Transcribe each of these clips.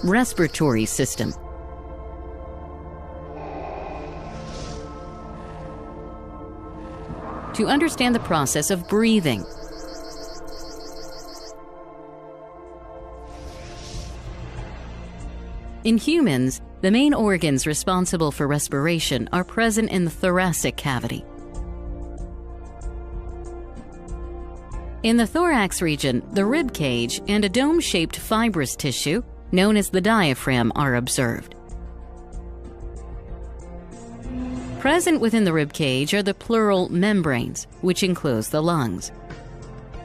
respiratory system. To understand the process of breathing. In humans, the main organs responsible for respiration are present in the thoracic cavity. In the thorax region, the rib cage and a dome-shaped fibrous tissue, known as the diaphragm, are observed. Present within the rib cage are the pleural membranes, which enclose the lungs.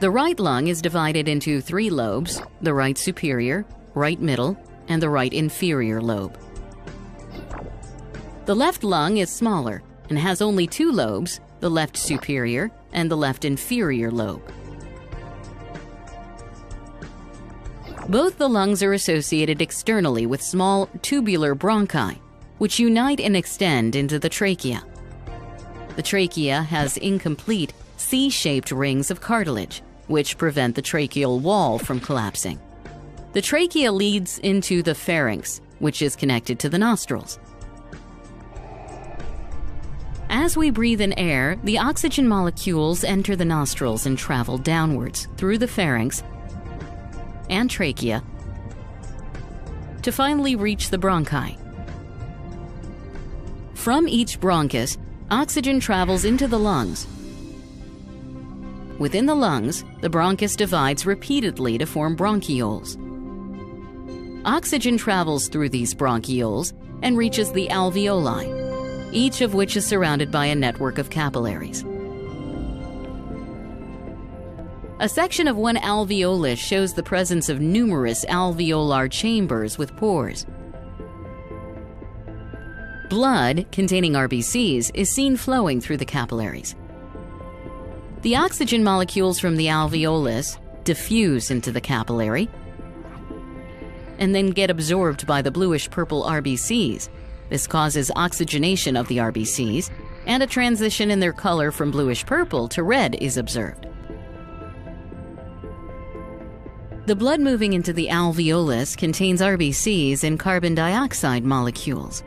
The right lung is divided into 3 lobes: the right superior, right middle, and the right inferior lobe. The left lung is smaller and has only 2 lobes, the left superior and the left inferior lobe. Both the lungs are associated externally with small tubular bronchi, which unite and extend into the trachea. The trachea has incomplete C-shaped rings of cartilage, which prevent the tracheal wall from collapsing. The trachea leads into the pharynx, which is connected to the nostrils. As we breathe in air, the oxygen molecules enter the nostrils and travel downwards through the pharynx and trachea to finally reach the bronchi. From each bronchus, oxygen travels into the lungs. Within the lungs, the bronchus divides repeatedly to form bronchioles. Oxygen travels through these bronchioles and reaches the alveoli, each of which is surrounded by a network of capillaries. A section of one alveolus shows the presence of numerous alveolar chambers with pores. Blood, containing RBCs, is seen flowing through the capillaries. The oxygen molecules from the alveolus diffuse into the capillary and then get absorbed by the bluish-purple RBCs. This causes oxygenation of the RBCs, and a transition in their color from bluish-purple to red is observed. The blood moving into the alveolus contains RBCs and carbon dioxide molecules.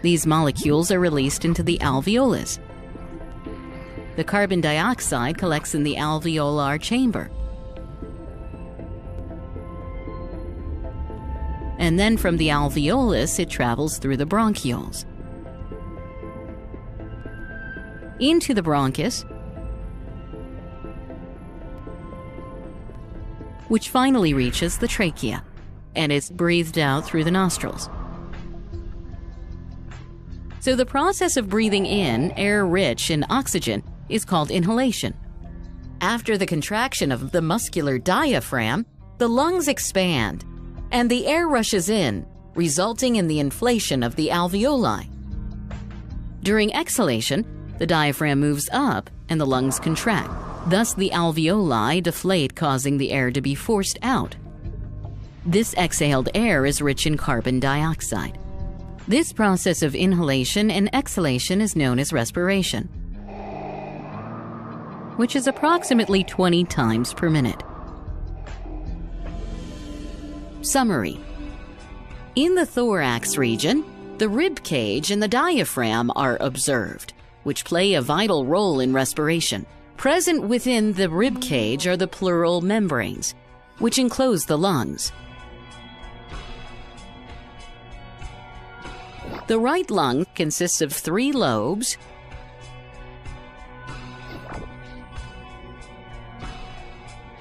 These molecules are released into the alveolus. The carbon dioxide collects in the alveolar chamber. And then from the alveolus, it travels through the bronchioles into the bronchus, which finally reaches the trachea and is breathed out through the nostrils. So the process of breathing in air rich in oxygen is called inhalation. After the contraction of the muscular diaphragm, the lungs expand and the air rushes in, resulting in the inflation of the alveoli. During exhalation, the diaphragm moves up and the lungs contract. Thus, the alveoli deflate, causing the air to be forced out. This exhaled air is rich in carbon dioxide. This process of inhalation and exhalation is known as respiration, which is approximately 20 times per minute. Summary. In the thorax region, the rib cage and the diaphragm are observed, which play a vital role in respiration. Present within the rib cage are the pleural membranes, which enclose the lungs. The right lung consists of 3 lobes,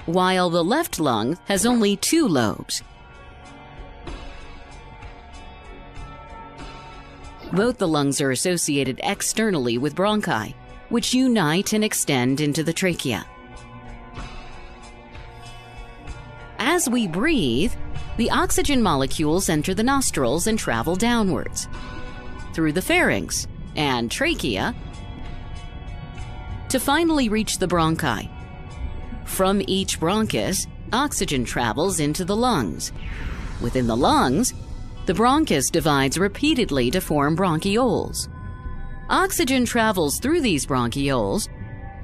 while the left lung has only 2 lobes. Both the lungs are associated externally with bronchi, which unite and extend into the trachea. As we breathe, the oxygen molecules enter the nostrils and travel downwards, through the pharynx and trachea, to finally reach the bronchi. From each bronchus, oxygen travels into the lungs. Within the lungs, the bronchus divides repeatedly to form bronchioles. Oxygen travels through these bronchioles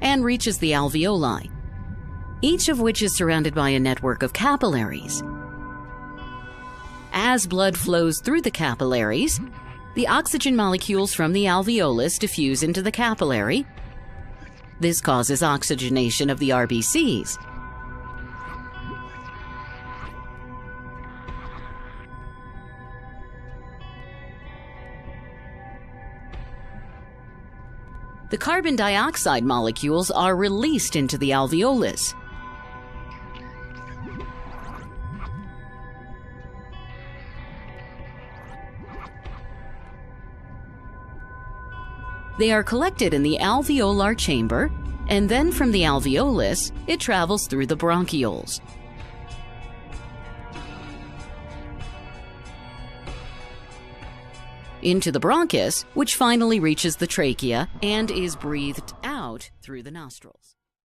and reaches the alveoli, each of which is surrounded by a network of capillaries. As blood flows through the capillaries, the oxygen molecules from the alveolus diffuse into the capillary. This causes oxygenation of the RBCs. The carbon dioxide molecules are released into the alveolus. They are collected in the alveolar chamber, and then from the alveolus, it travels through the bronchioles. Into the bronchus, which finally reaches the trachea and is breathed out through the nostrils.